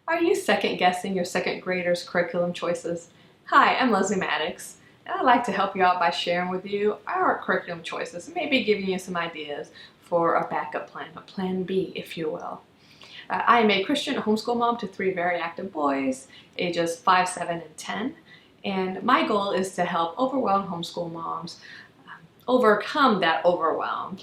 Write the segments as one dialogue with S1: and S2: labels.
S1: Are you second guessing your second graders' curriculum choices? Hi, I'm Maddox, and I'd like to help you out by sharing with you our curriculum choices and maybe giving you some ideas for a backup plan, a plan B, if you will. I am a Christian homeschool mom to 3 very active boys, ages 5, 7, and 10, and my goal is to help overwhelmed homeschool moms overcome that overwhelm,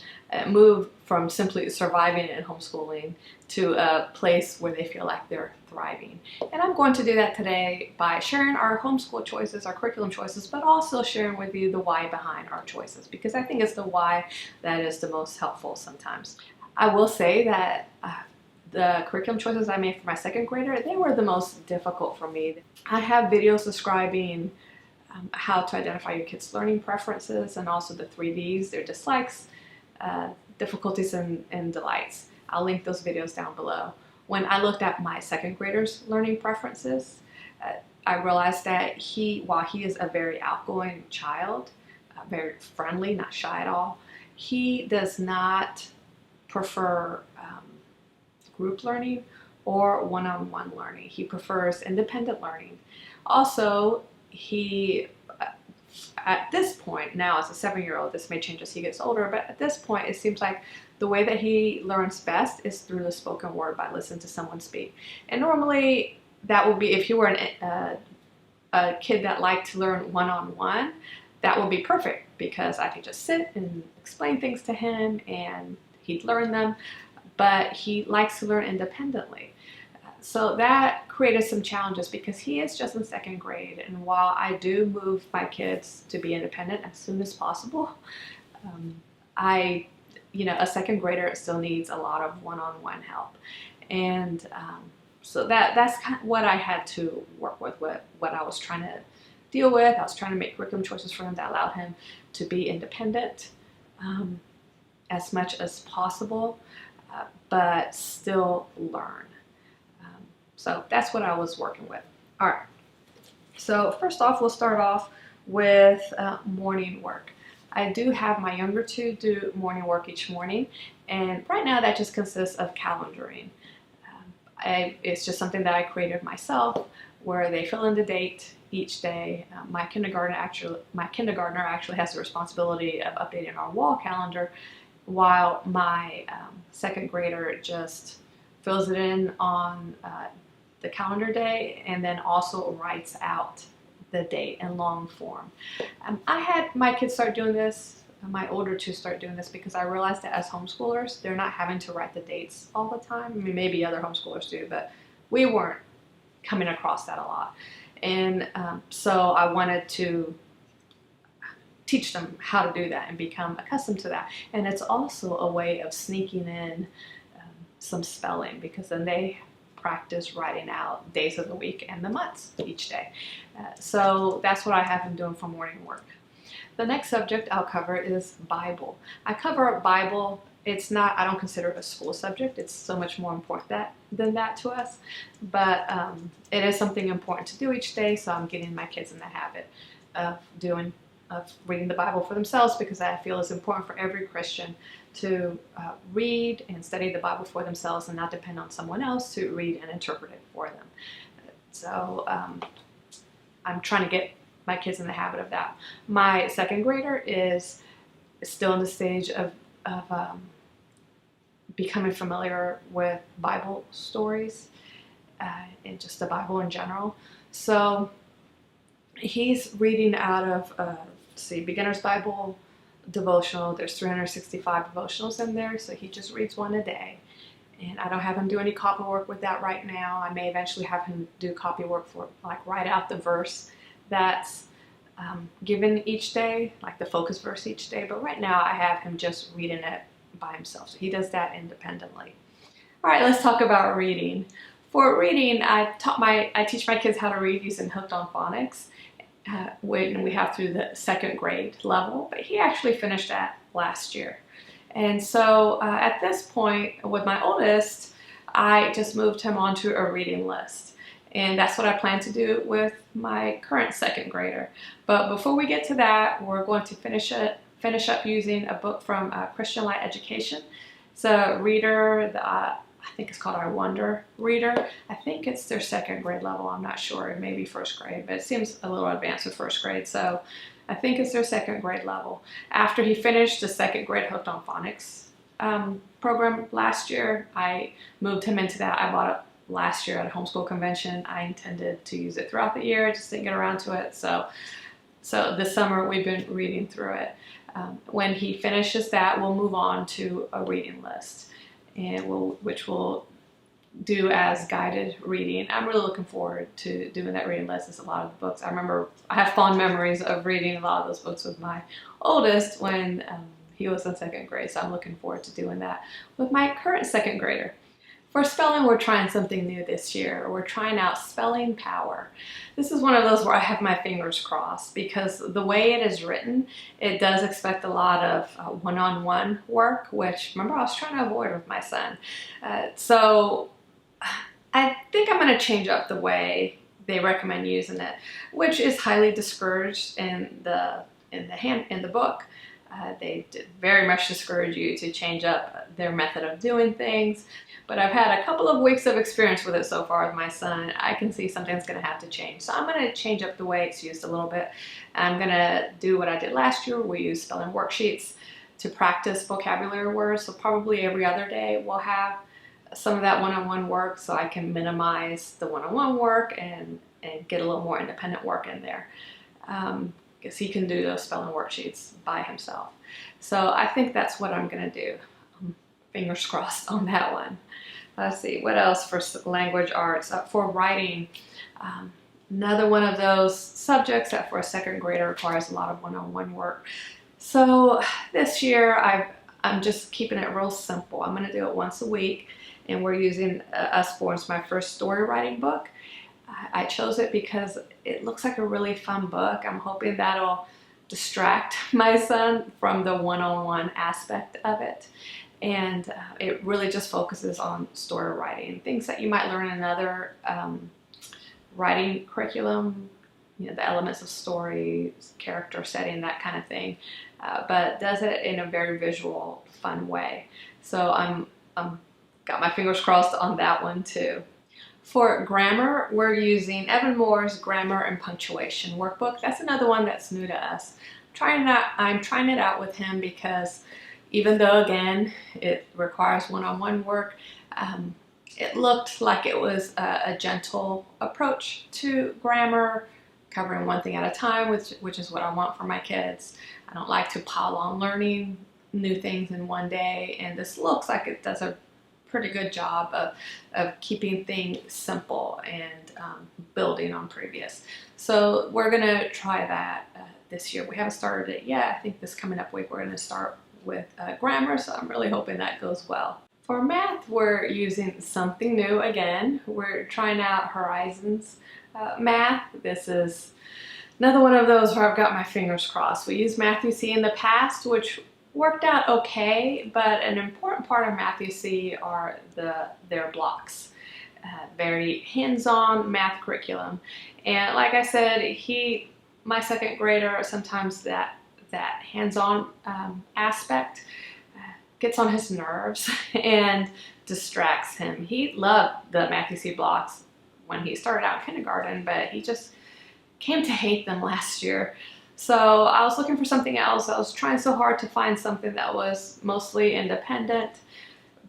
S1: move from simply surviving and homeschooling to a place where they feel like they're thriving. And I'm going to do that today by sharing our homeschool choices, our curriculum choices, but also sharing with you the why behind our choices, because I think it's the why that is the most helpful sometimes. I will say that the curriculum choices I made for my second grader, they were the most difficult for me. I have videos describing how to identify your kids' learning preferences and also the 3Ds, their dislikes, difficulties, and delights. I'll link those videos down below. When I looked at my second grader's learning preferences, I realized that while he is a very outgoing child, very friendly, not shy at all, he does not prefer group learning or one-on-one learning. He prefers independent learning. Also, he, at this point, now as a 7-year-old, this may change as he gets older, but at this point it seems like the way that he learns best is through the spoken word, by listening to someone speak. And normally that would be, if you were a kid that liked to learn one-on-one, that would be perfect because I could just sit and explain things to him and he'd learn them, but he likes to learn independently. So that created some challenges because he is just in second grade, and while I do move my kids to be independent as soon as possible, a second grader still needs a lot of one-on-one help. And so that's kind of what I had to work with, what I was trying to deal with. I was trying to make curriculum choices for him that allowed him to be independent as much as possible, but still learn. So that's what I was working with. All right. So first off, we'll start off with morning work. I do have my younger two do morning work each morning, and right now that just consists of calendaring. It's just something that I created myself, where they fill in the date each day. My kindergartner actually has the responsibility of updating our wall calendar, while my second grader just fills it in on the calendar day and then also writes out the date in long form. I had my kids start doing this, my older two start doing this, because I realized that as homeschoolers, they're not having to write the dates all the time. I mean, maybe other homeschoolers do, but we weren't coming across that a lot. And so I wanted to teach them how to do that and become accustomed to that. And it's also a way of sneaking in some spelling, because then they practice writing out days of the week and the months each day. So that's what I have them doing for morning work. The next subject I'll cover is Bible. I cover Bible. I don't consider it a school subject. It's so much more important than that to us. But it is something important to do each day, so I'm getting my kids in the habit of reading the Bible for themselves, because I feel it's important for every Christian to read and study the Bible for themselves and not depend on someone else to read and interpret it for them. So I'm trying to get my kids in the habit of that. My second grader is still in the stage of becoming familiar with Bible stories and just the Bible in general. So he's reading out of Beginner's Bible devotional. There's 365 devotionals in there, so he just reads one a day. And I don't have him do any copy work with that right now. I may eventually have him do copy work for, like, write out the verse that's given each day, like the focus verse each day. But right now I have him just reading it by himself, so he does that independently. All right, let's talk about reading. For reading, I teach my kids how to read using Hooked on Phonics. When we have through the second grade level, but he actually finished that last year. And so at this point with my oldest, I just moved him onto a reading list. And that's what I plan to do with my current second grader. But before we get to that, we're going to finish up using a book from Christian Light Education. It's a reader that I think it's called our Wonder Reader. I think it's their second grade level. I'm not sure. It may be first grade, but it seems a little advanced with first grade. So I think it's their second grade level. After he finished the second grade Hooked on Phonics program last year, I moved him into that. I bought it last year at a homeschool convention. I intended to use it throughout the year, just didn't get around to it. So this summer we've been reading through it. When he finishes that, we'll move on to a reading list, and which we'll do as guided reading. I'm really looking forward to doing that reading list. It's a lot of the books. I remember I have fond memories of reading a lot of those books with my oldest when he was in second grade, so I'm looking forward to doing that with my current second grader. For spelling, we're trying something new this year. We're trying out Spelling Power. This is one of those where I have my fingers crossed, because the way it is written, it does expect a lot of one-on-one work, which, remember, I was trying to avoid with my son. So I think I'm going to change up the way they recommend using it, which is highly discouraged in the book. They very much discourage you to change up their method of doing things. But I've had a couple of weeks of experience with it so far with my son. I can see something's going to have to change. So I'm going to change up the way it's used a little bit. I'm going to do what I did last year. We used spelling worksheets to practice vocabulary words. So probably every other day we'll have some of that one-on-one work, so I can minimize the one-on-one work and get a little more independent work in there. Because he can do those spelling worksheets by himself. So I think that's what I'm going to do. Fingers crossed on that one. Let's see, what else for language arts? For writing, another one of those subjects that for a second grader requires a lot of one-on-one work. So this year I'm just keeping it real simple. I'm going to do it once a week, and we're using Us4 as my first story writing book. I chose it because it looks like a really fun book. I'm hoping that'll distract my son from the one-on-one aspect of it. And it really just focuses on story writing, things that you might learn in another writing curriculum, you know, the elements of story, character setting, that kind of thing, but does it in a very visual, fun way. So I'm got my fingers crossed on that one too. For grammar, we're using Evan Moore's Grammar and Punctuation Workbook. That's another one that's new to us. I'm trying it out with him because even though, again, it requires one-on-one work, it looked like it was a gentle approach to grammar, covering one thing at a time, which is what I want for my kids. I don't like to pile on learning new things in one day, and this looks like it does a pretty good job of keeping things simple and building on previous. So we're going to try that this year. We haven't started it yet. I think this coming up week we're going to start with grammar, so I'm really hoping that goes well. For math, we're using something new again. We're trying out Horizons Math. This is another one of those where I've got my fingers crossed. We used Math-U-See in the past, which worked out okay, but an important part of Math-U-See are their blocks. Very hands-on math curriculum. And like I said, my second grader, sometimes that hands-on aspect gets on his nerves and distracts him. He loved the Math-U-See blocks when he started out in kindergarten, but he just came to hate them last year. So I was looking for something else. I was trying so hard to find something that was mostly independent,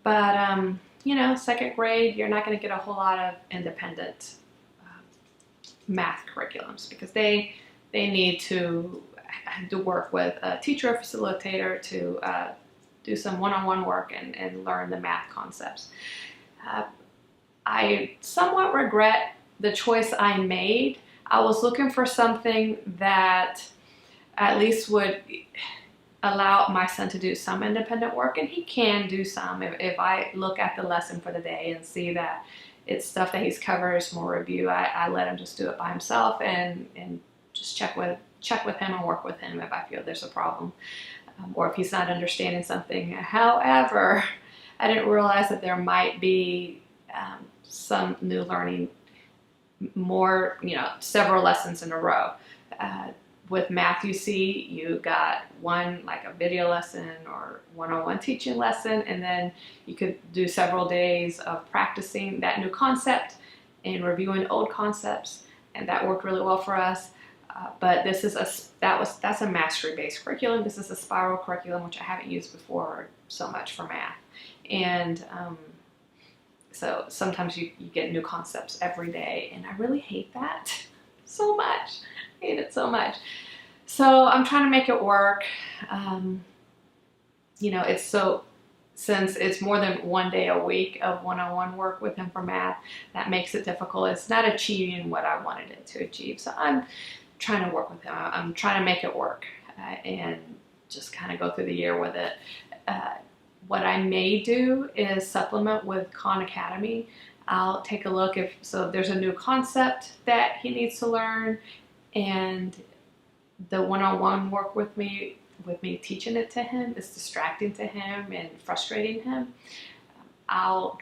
S1: but you know, second grade, you're not going to get a whole lot of independent math curriculums because they need to work with a teacher or facilitator to do some one-on-one work and learn the math concepts. I somewhat regret the choice I made. I was looking for something that at least would allow my son to do some independent work, and he can do some. If I look at the lesson for the day and see that it's stuff that he's covered, it's more review, I let him just do it by himself and just check with him and work with him if I feel there's a problem or if he's not understanding something. However, I didn't realize that there might be some new learning, more, you know, several lessons in a row. with math, you see, you got one, like a video lesson or one-on-one teaching lesson, and then you could do several days of practicing that new concept and reviewing old concepts, and that worked really well for us. But this is that's a mastery-based curriculum. This is a spiral curriculum, which I haven't used before so much for math, and so sometimes you get new concepts every day, and I really hate that so much. I hate it so much. So I'm trying to make it work. You know, since it's more than one day a week of one-on-one work with him for math, that makes it difficult. It's not achieving what I wanted it to achieve. So I'm trying to work with him. I'm trying to make it work and just kind of go through the year with it. What I may do is supplement with Khan Academy. I'll take a look if there's a new concept that he needs to learn, and the one-on-one work with me teaching it to him is distracting to him and frustrating him. I'll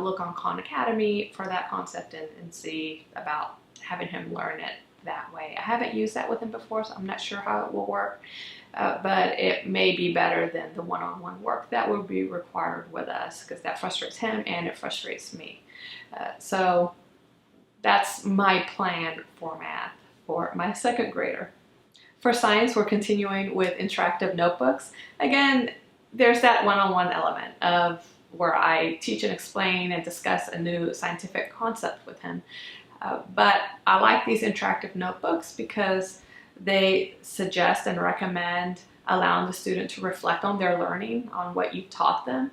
S1: look on Khan Academy for that concept and see about having him learn it that way. I haven't used that with him before, so I'm not sure how it will work, but it may be better than the one-on-one work that will be required with us, because that frustrates him and it frustrates me. So that's my plan for math for my second grader. For science, we're continuing with interactive notebooks. Again, there's that one-on-one element of where I teach and explain and discuss a new scientific concept with him. But I like these interactive notebooks because they suggest and recommend allowing the student to reflect on their learning, on what you've taught them,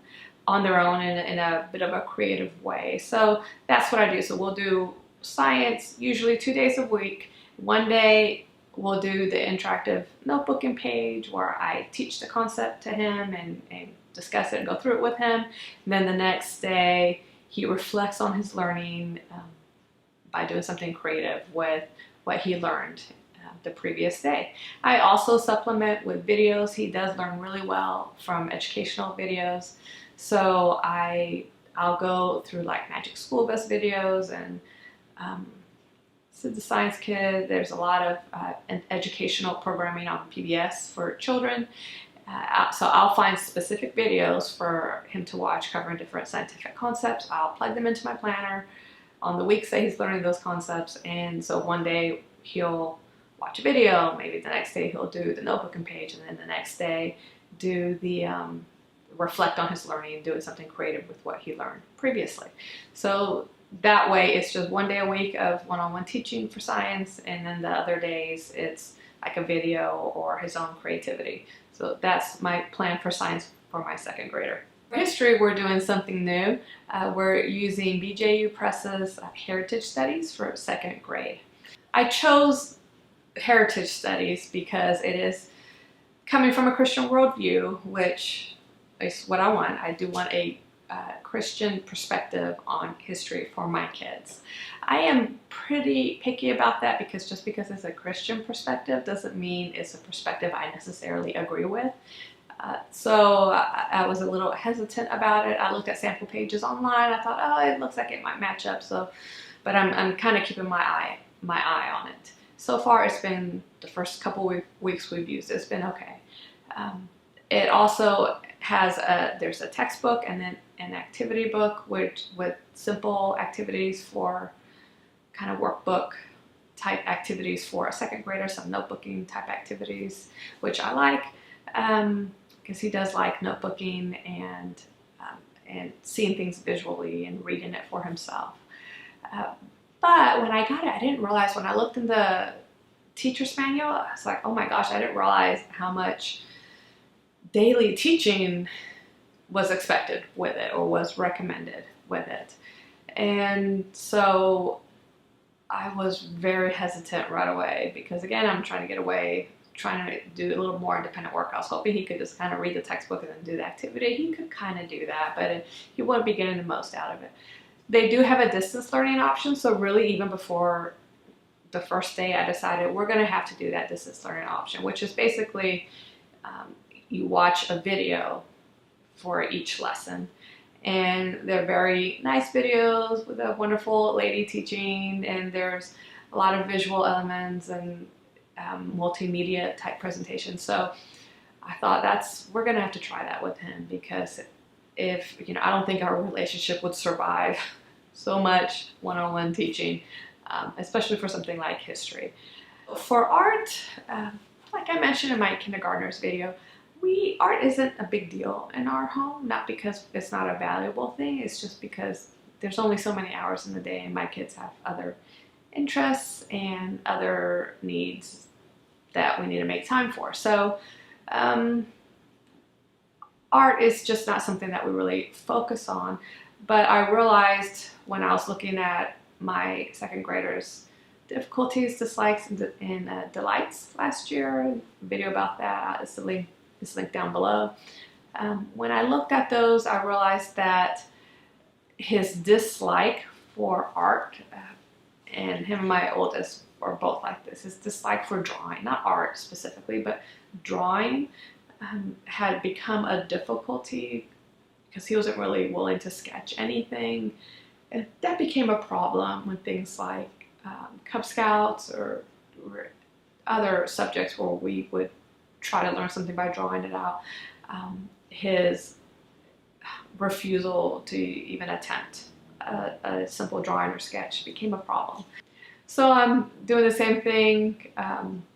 S1: on their own in a bit of a creative way. So that's what I do. So we'll do science usually 2 days a week. One day we'll do the interactive notebooking page where I teach the concept to him and discuss it and go through it with him. And then the next day he reflects on his learning by doing something creative with what he learned the previous day. I also supplement with videos. He does learn really well from educational videos. So I'll go through like Magic School Bus videos and so the Science Kid. There's a lot of educational programming on PBS for children. So I'll find specific videos for him to watch covering different scientific concepts. I'll plug them into my planner on the weeks that he's learning those concepts. And so one day he'll watch a video, maybe the next day he'll do the notebooking page, and then the next day do the reflect on his learning, doing something creative with what he learned previously. So that way it's just 1 day a week of one-on-one teaching for science, and then the other days it's like a video or his own creativity. So that's my plan for science for my second grader. For history, we're doing something new. We're using BJU Press's Heritage Studies for second grade. I chose Heritage Studies because it is coming from a Christian worldview, which is what I want. I do want a Christian perspective on history for my kids. I am pretty picky about that because just because it's a Christian perspective doesn't mean it's a perspective I necessarily agree with. So I was a little hesitant about it. I looked at sample pages online. I thought, oh, it looks like it might match up. But I'm kind of keeping my eye on it. So far, it's been the first couple weeks we've used it. It's been okay. It also has there's a textbook and then an activity book with simple activities for kind of workbook type activities for a second grader, some notebooking type activities, which I like because he does like notebooking and seeing things visually and reading it for himself. But when I got it, I didn't realize, when I looked in the teacher's manual, I was like, oh my gosh, I didn't realize how much daily teaching was expected with it or was recommended with it. And so I was very hesitant right away because, again, I'm trying to get away, trying to do a little more independent work. I was hoping he could just kind of read the textbook and then do the activity. He could kind of do that, but he wouldn't be getting the most out of it. They do have a distance learning option, so really even before the first day I decided we're going to have to do that distance learning option, which is basically you watch a video for each lesson. And they're very nice videos with a wonderful lady teaching, and there's a lot of visual elements, and multimedia type presentation. So I thought we're gonna have to try that with him, because if, I don't think our relationship would survive so much one-on-one teaching, especially for something like history. For art, like I mentioned in my kindergartners video, art isn't a big deal in our home, not because it's not a valuable thing, it's just because there's only so many hours in the day and my kids have other interests and other needs that we need to make time for. So art is just not something that we really focus on. But I realized when I was looking at my second graders' difficulties, dislikes, and delights last year, a video about that is linked down below. When I looked at those, I realized that his dislike for art, and him and my oldest are both like this, his dislike for drawing, not art specifically, but drawing, had become a difficulty because he wasn't really willing to sketch anything. And that became a problem when things like Cub Scouts or other subjects where we would try to learn something by drawing it out. His refusal to even attempt a simple drawing or sketch became a problem. So I'm doing the same thing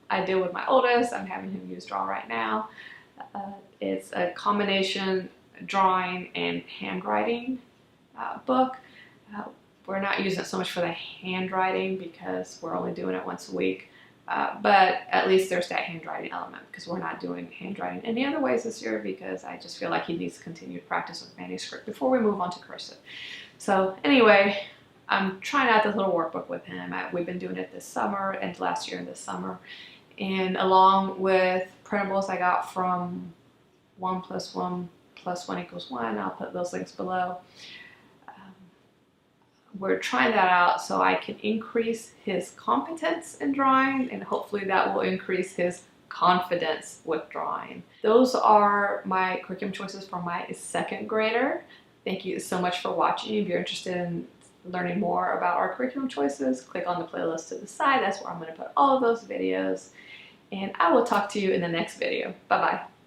S1: I did with my oldest. I'm having him use Draw right now. It's a combination drawing and handwriting book. We're not using it so much for the handwriting because we're only doing it once a week. But at least there's that handwriting element, because we're not doing handwriting any other ways this year, because I just feel like he needs continued practice with manuscript before we move on to cursive. So anyway, I'm trying out this little workbook with him. We've been doing it this summer and last year and this summer. And along with printables I got from 1 + 1 + 1 = 1, I'll put those links below. We're trying that out so I can increase his competence in drawing, and hopefully that will increase his confidence with drawing. Those are my curriculum choices for my second grader. Thank you so much for watching. If you're interested in learning more about our curriculum choices, click on the playlist to the side. That's where I'm going to put all of those videos. And I will talk to you in the next video. Bye-bye.